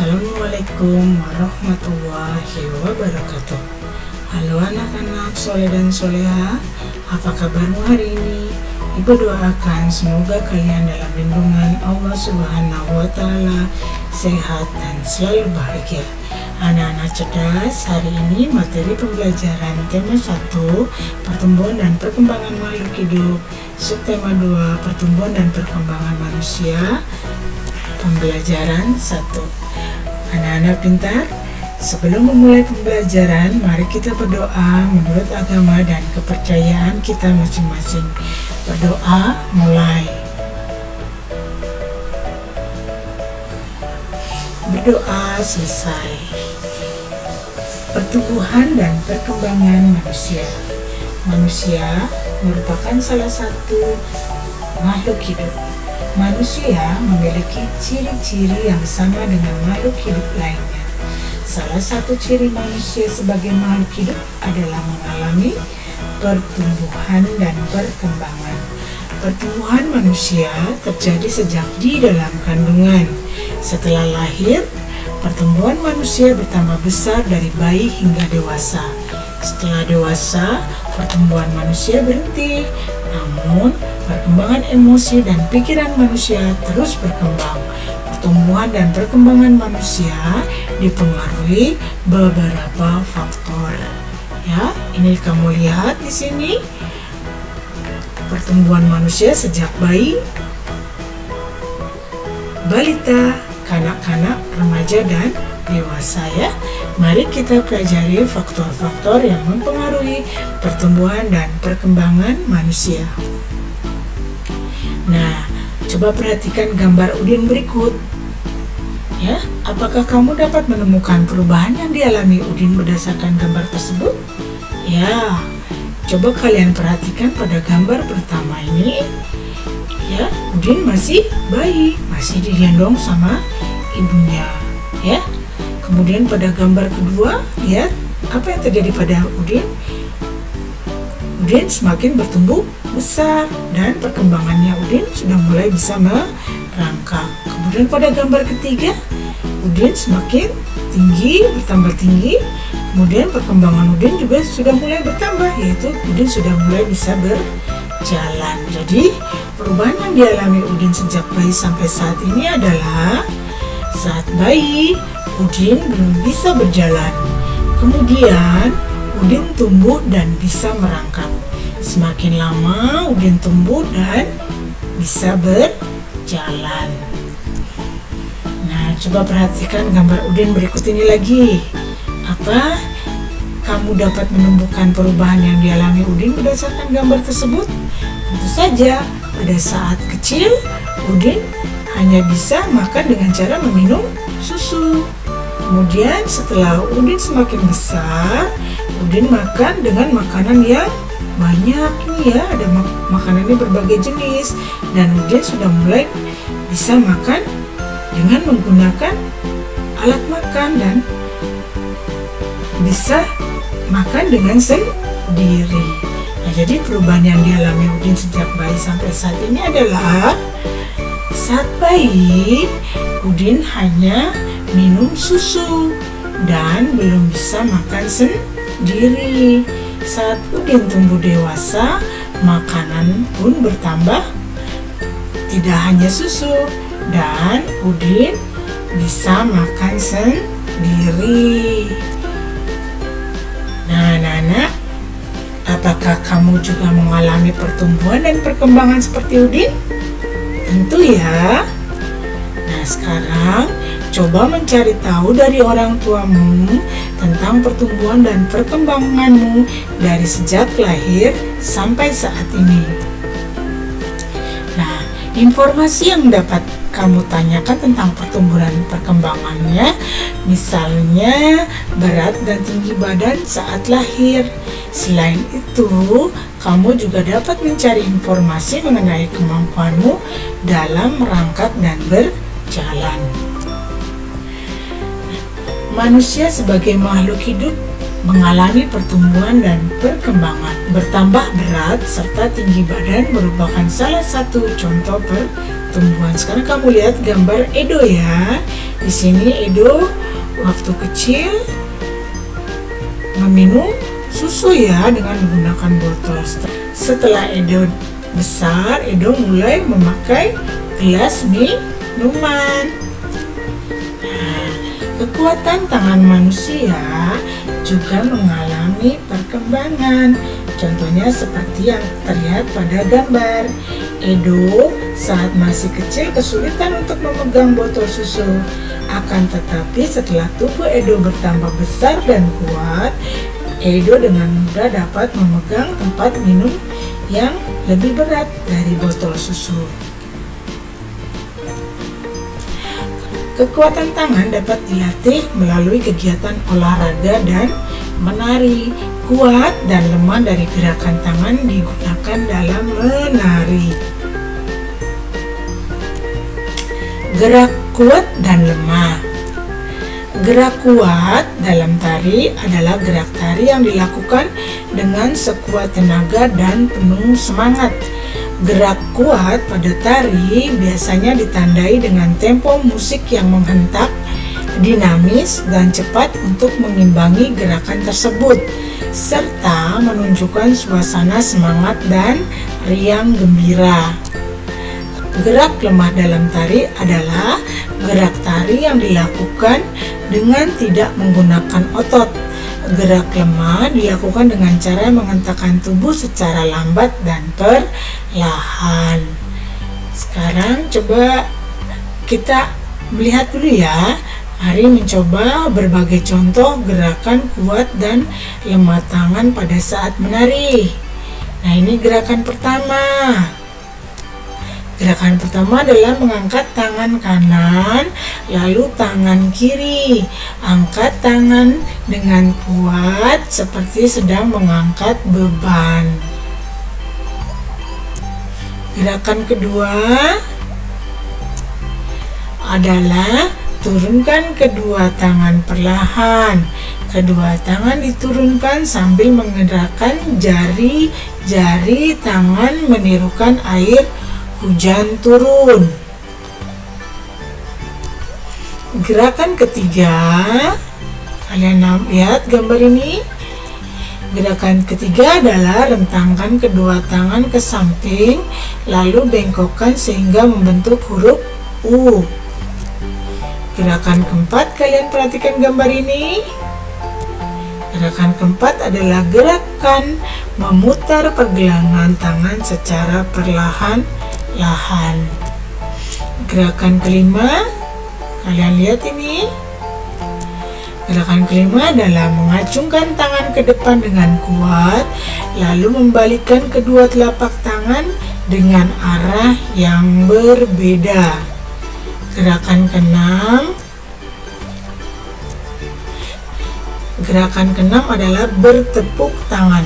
Assalamualaikum warahmatullahi wabarakatuh. Halo anak-anak soleh dan soleha, apa kabarmu hari ini? Ibu doakan semoga kalian dalam lindungan Allah Subhanahu wa Ta'ala, sehat dan selalu bahagia. Anak-anak cerdas, hari ini materi pembelajaran tema 1, pertumbuhan dan perkembangan makhluk hidup, subtema 2, pertumbuhan dan perkembangan manusia. Pembelajaran 1. Anak-anak pintar, sebelum memulai pembelajaran, mari kita berdoa menurut agama dan kepercayaan kita masing-masing. Berdoa mulai. Berdoa selesai. Pertumbuhan dan perkembangan manusia. Manusia merupakan salah satu makhluk hidup. Manusia memiliki ciri-ciri yang sama dengan makhluk hidup lainnya. Salah satu ciri manusia sebagai makhluk hidup adalah mengalami pertumbuhan dan perkembangan. Pertumbuhan manusia terjadi sejak di dalam kandungan. Setelah lahir, pertumbuhan manusia bertambah besar dari bayi hingga dewasa. Setelah dewasa, pertumbuhan manusia berhenti. Namun, perkembangan emosi dan pikiran manusia terus berkembang. Pertumbuhan dan perkembangan manusia dipengaruhi beberapa faktor. Ya, ini kamu lihat di sini. Pertumbuhan manusia sejak bayi, balita, kanak-kanak, remaja, dan dewasa ya. Mari kita pelajari faktor-faktor yang mempengaruhi pertumbuhan dan perkembangan manusia. Nah, coba perhatikan gambar Udin berikut. Ya, apakah kamu dapat menemukan perubahan yang dialami Udin berdasarkan gambar tersebut? Ya, coba kalian perhatikan pada gambar pertama ini. Ya, Udin masih bayi, masih digendong sama ibunya. Ya. Kemudian pada gambar kedua, lihat apa yang terjadi pada Udin. Udin semakin bertumbuh besar dan perkembangannya Udin sudah mulai bisa merangkak. Kemudian pada gambar ketiga, Udin semakin tinggi, bertambah tinggi. Kemudian perkembangan Udin juga sudah mulai bertambah, yaitu Udin sudah mulai bisa berjalan. Jadi perubahan yang dialami Udin sejak bayi sampai saat ini adalah saat bayi Udin belum bisa berjalan. Kemudian Udin tumbuh dan bisa merangkak. Semakin lama Udin tumbuh dan bisa berjalan. Nah, coba perhatikan gambar Udin berikut ini lagi. Apa kamu dapat menemukan perubahan yang dialami Udin berdasarkan gambar tersebut? Tentu saja, pada saat kecil Udin hanya bisa makan dengan cara meminum susu. Kemudian setelah Udin semakin besar, Udin makan dengan makanan yang banyak nih ya, ada makanannya berbagai jenis, dan Udin sudah mulai bisa makan dengan menggunakan alat makan dan bisa makan dengan sendiri. Nah, jadi perubahan yang dialami Udin sejak bayi sampai saat ini adalah saat bayi Udin hanya minum susu dan belum bisa makan sendiri. Saat Udin tumbuh dewasa, makanan pun bertambah, tidak hanya susu, dan Udin bisa makan sendiri. Nah, anak-anak, apakah kamu juga mengalami pertumbuhan dan perkembangan seperti Udin? Tentu ya. Nah, sekarang coba mencari tahu dari orang tuamu tentang pertumbuhan dan perkembanganmu dari sejak lahir sampai saat ini. Nah, informasi yang dapat kamu tanyakan tentang pertumbuhan perkembangannya, misalnya berat dan tinggi badan saat lahir. Selain itu, kamu juga dapat mencari informasi mengenai kemampuanmu dalam merangkak dan berjalan. Manusia sebagai makhluk hidup mengalami pertumbuhan dan perkembangan. Bertambah berat serta tinggi badan merupakan salah satu contoh pertumbuhan. Sekarang kamu lihat gambar Edo ya. Di sini Edo waktu kecil meminum susu ya dengan menggunakan botol. Setelah Edo besar, Edo mulai memakai gelas minuman. Nah, kekuatan tangan manusia juga mengalami perkembangan. Contohnya seperti yang terlihat pada gambar. Edo saat masih kecil kesulitan untuk memegang botol susu. Akan tetapi setelah tubuh Edo bertambah besar dan kuat, Edo dengan mudah dapat memegang tempat minum yang lebih berat dari botol susu. Kekuatan tangan dapat dilatih melalui kegiatan olahraga dan menari. Kuat dan lemah dari gerakan tangan digunakan dalam menari. Gerak kuat dan lemah. Gerak kuat dalam tari adalah gerak tari yang dilakukan dengan sekuat tenaga dan penuh semangat. Gerak kuat pada tari biasanya ditandai dengan tempo musik yang menghentak, dinamis, dan cepat untuk mengimbangi gerakan tersebut, serta menunjukkan suasana semangat dan riang gembira. Gerak lemah dalam tari adalah gerak tari yang dilakukan dengan tidak menggunakan otot. Gerak lemah dilakukan dengan cara menghentakkan tubuh secara lambat dan perlahan. Sekarang coba kita melihat dulu ya. Mari mencoba berbagai contoh gerakan kuat dan lemah tangan pada saat menari. Nah, ini gerakan pertama. Gerakan pertama adalah mengangkat tangan kanan, lalu tangan kiri. Angkat tangan dengan kuat seperti sedang mengangkat beban. Gerakan kedua adalah turunkan kedua tangan perlahan. Kedua tangan diturunkan sambil menggerakkan jari-jari tangan menirukan air hujan turun. Gerakan ketiga, kalian lihat gambar ini. Gerakan ketiga adalah rentangkan kedua tangan ke samping, lalu bengkokkan sehingga membentuk huruf U. Gerakan keempat, kalian perhatikan gambar ini. Gerakan keempat adalah gerakan memutar pergelangan tangan secara perlahan-lahan. Gerakan kelima, kalian lihat ini. Gerakan kelima adalah mengacungkan tangan ke depan dengan kuat, lalu membalikkan kedua telapak tangan dengan arah yang berbeda. Gerakan keenam adalah bertepuk tangan.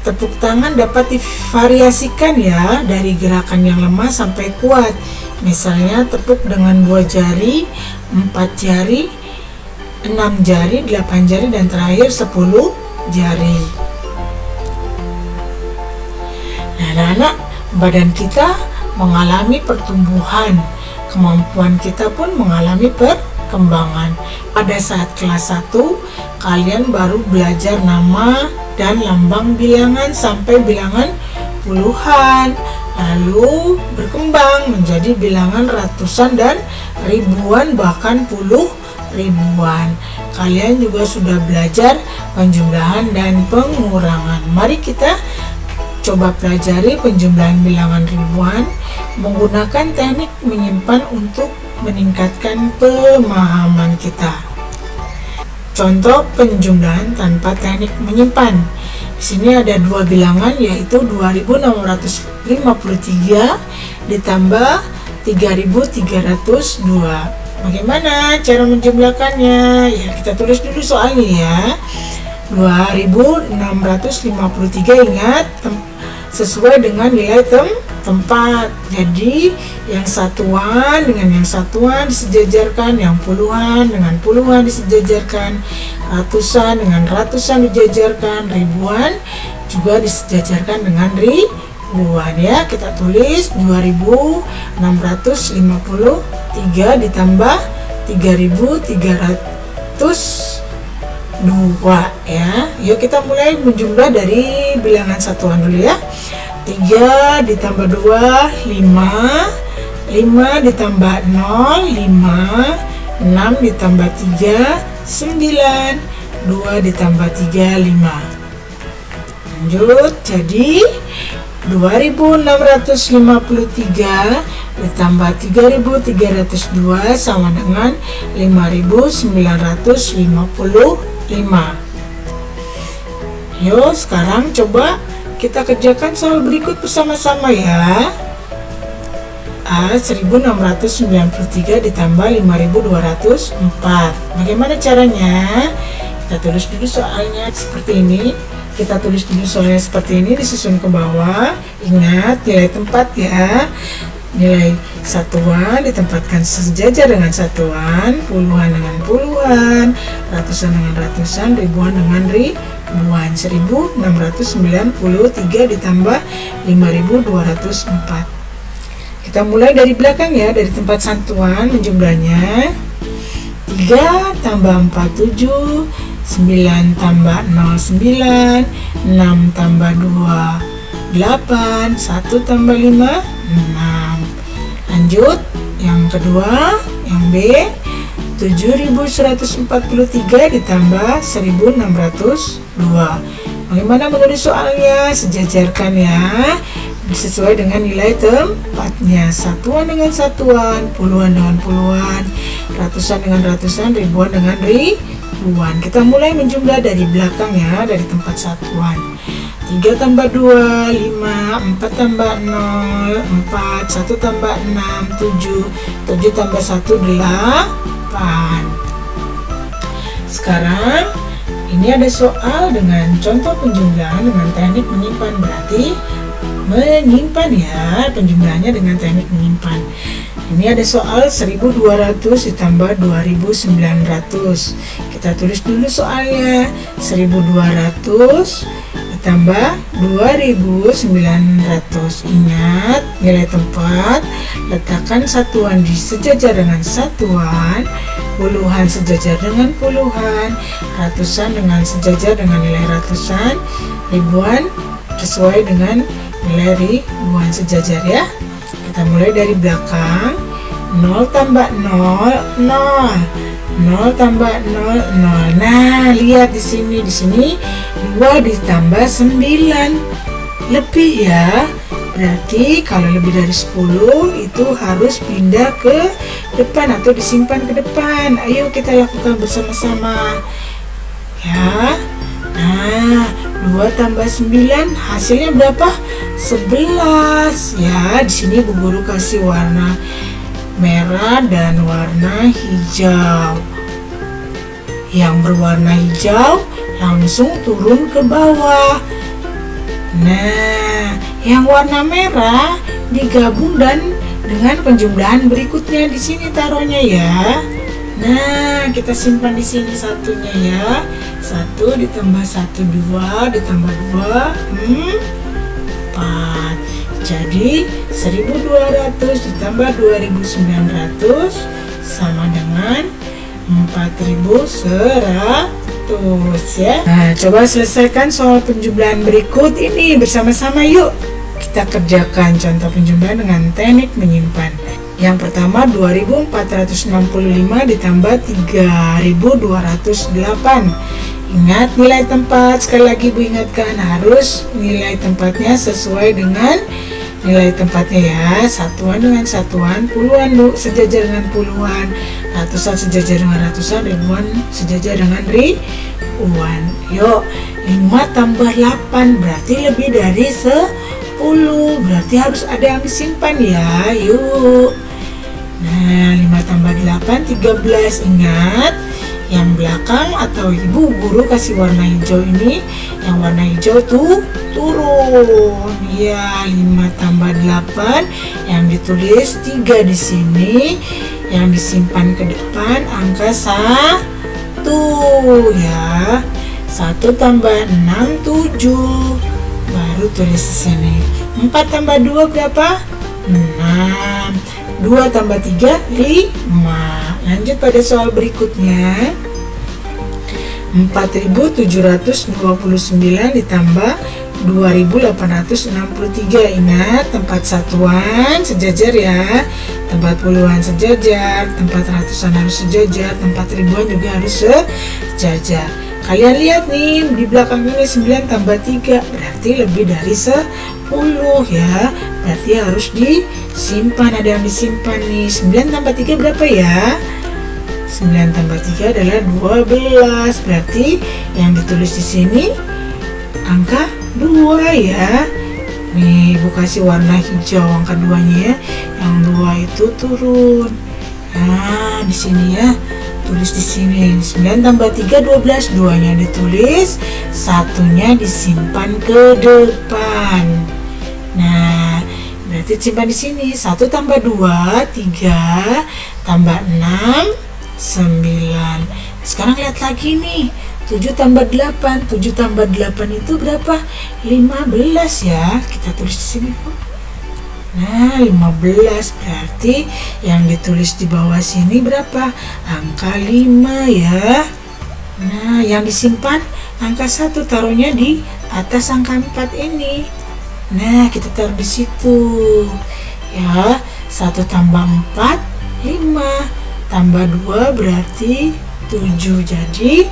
Tepuk tangan dapat divariasikan ya, dari gerakan yang lemah sampai kuat. Misalnya tepuk dengan 2 jari, 4 jari, 6 jari, 8 jari, dan terakhir 10 jari. Nah, anak-anak, badan kita mengalami pertumbuhan. Kemampuan kita pun mengalami perkembangan. Pada saat kelas 1, kalian baru belajar nama dan lambang bilangan sampai bilangan puluhan, lalu berkembang menjadi bilangan ratusan dan ribuan, bahkan puluh ribuan. Kalian juga sudah belajar penjumlahan dan pengurangan. Mari kita coba pelajari penjumlahan bilangan ribuan menggunakan teknik menyimpan untuk meningkatkan pemahaman kita. Contoh penjumlahan tanpa teknik menyimpan. Di sini ada 2 bilangan, yaitu 2653 ditambah 3302. Bagaimana cara menjumlahkannya? Ya, kita tulis dulu soalnya ya. 2653, ingat sesuai dengan nilai tempat. Jadi yang satuan dengan yang satuan disejajarkan, yang puluhan dengan puluhan disejajarkan, ratusan dengan ratusan disejajarkan, ribuan juga disejajarkan dengan ribuan ya. Kita tulis 2653 ditambah 3.302 ya. Yuk kita mulai menjumlah dari bilangan satuan dulu ya. 3 ditambah 2, 5. 5 ditambah 0, 5. 6 ditambah 3, 9. 2 ditambah 3, 5. Lanjut, jadi 2.653 ditambah 3.302 sama dengan 5.955. Yuk sekarang coba kita kerjakan soal berikut bersama-sama ya. 1.693 ditambah 5.204. Bagaimana caranya? Kita tulis dulu soalnya seperti ini. Disusun ke bawah. Ingat nilai tempat ya. Nilai satuan ditempatkan sejajar dengan satuan, puluhan dengan puluhan, ratusan dengan ratusan, ribuan dengan ribuan. 1.693 ditambah 5.204. Kita mulai dari belakang ya, dari tempat satuan menjumlahnya. 3 tambah 4, 7. 9 tambah 0, 9. 6 tambah 2, 8. 1 tambah 5, 6. Lanjut, yang kedua, yang B. 7.143 ditambah 1.602. Bagaimana menulis soalnya? Sejajarkan ya, sesuai dengan nilai tempatnya. Satuan dengan satuan, puluhan dengan puluhan, ratusan dengan ratusan, ribuan dengan ribuan. Kita mulai menjumlah dari belakang ya, dari tempat satuan. 3 tambah 2, 5. 4 tambah 0, 4. 1 tambah 6, 7. 7 tambah 1, 8. Sekarang ini ada soal dengan contoh penjumlahan dengan teknik menyimpan. Berarti menyimpan ya, penjumlahannya dengan teknik menyimpan. Ini ada soal 1.200 ditambah 2.900. Kita tulis dulu soalnya. 1.200 ditambah 2.900. Ingat nilai tempat, letakkan satuan di sejajar dengan satuan, puluhan sejajar dengan puluhan, ratusan dengan sejajar dengan nilai ratusan, ribuan sesuai dengan nilai ribuan sejajar ya. Kita mulai dari belakang. 0 tambah 0, 0. 0 tambah 0, 0. Nah, lihat di sini 2 ditambah 9 lebih ya. Berarti kalau lebih dari 10 itu harus pindah ke depan atau disimpan ke depan. Ayo kita lakukan bersama-sama. Ya. Nah, 2 tambah 9 hasilnya berapa? 11. Ya, di sini Bu Guru kasih warna merah dan warna hijau. Yang berwarna hijau langsung turun ke bawah. Nah, yang warna merah digabung dan dengan penjumlahan berikutnya di sini taruhnya ya. Nah, kita simpan di sini satunya ya. 1 ditambah 1, 2 ditambah 2, 4. Jadi 1.200 ditambah 2.900 sama dengan 4.100 ya. Nah, coba selesaikan soal penjumlahan berikut ini bersama-sama yuk. Kita kerjakan contoh penjumlahan dengan teknik menyimpan. Yang pertama 2.465 ditambah 3.208. Ingat nilai tempat, sekali lagi Bu ingatkan harus nilai tempatnya sesuai dengan nilai tempatnya ya. Satuan dengan satuan, puluhan sejajar dengan puluhan, ratusan sejajar dengan ratusan, ribuan sejajar dengan ribuan. Yuk, 5 tambah 8 berarti lebih dari 10. Berarti harus ada yang disimpan ya. Yuk. Nah, 5 tambah 8, 13. Ingat, yang belakang atau Ibu Guru kasih warna hijau ini, yang warna hijau tuh turun. Ya, 5 tambah 8, yang ditulis 3 di sini, yang disimpan ke depan angka 1 ya. 1 tambah 6, 7. Baru tulis di sini. 4 tambah 2 berapa? 6. 2 tambah 3, 5. Lanjut pada soal berikutnya. 4.729 ditambah 2.863. Ingat, tempat satuan sejajar ya, tempat puluhan sejajar, tempat ratusan harus sejajar, tempat ribuan juga harus sejajar. Kalian lihat nih, di belakang ini 9 tambah 3 berarti lebih dari 10 ya, berarti harus disimpan. Ada yang disimpan nih. 9 tambah 3 berapa ya? 9 tambah 3 adalah 12. Berarti yang ditulis di sini angka 2 ya. Nih, Bu kasih warna hijau angka 2-nya ya. Yang 2 itu turun. Nah, di sini ya. Tulis di sini. 9 tambah 3 12. 2-nya ditulis, 1-nya disimpan ke depan. Nah, berarti simpan di sini. 1 tambah 2 3 tambah 6 9. Sekarang lihat lagi nih. 7 tambah 8. 7 tambah 8 itu berapa? 15 ya. Kita tulis di sini, Bu. Nah, 15 berarti yang ditulis di bawah sini berapa? Angka 5 ya. Nah, yang disimpan angka 1, taruhnya di atas angka 4 ini. Nah, kita taruh di situ. Ya, 1 tambah 4 5. Tambah 2 berarti 7. Jadi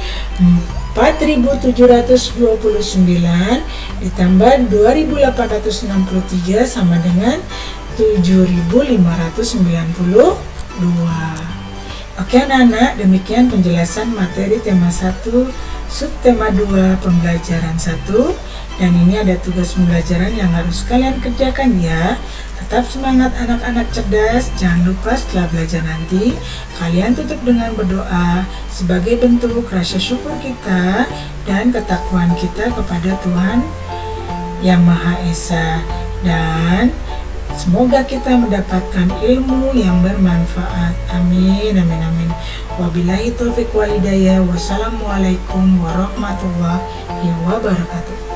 4.729 ditambah 2.863 sama dengan 7.592. Oke anak-anak, demikian penjelasan materi tema 1 subtema 2 pembelajaran 1. Dan ini ada tugas pembelajaran yang harus kalian kerjakan ya. Tetap semangat anak-anak cerdas. Jangan lupa setelah belajar nanti kalian tutup dengan berdoa sebagai bentuk rasa syukur kita dan ketakwaan kita kepada Tuhan Yang Maha Esa. Dan semoga kita mendapatkan ilmu yang bermanfaat. Amin, amin, amin. Wabillahi taufiq wal hidayah. Wassalamualaikum warahmatullahi wabarakatuh.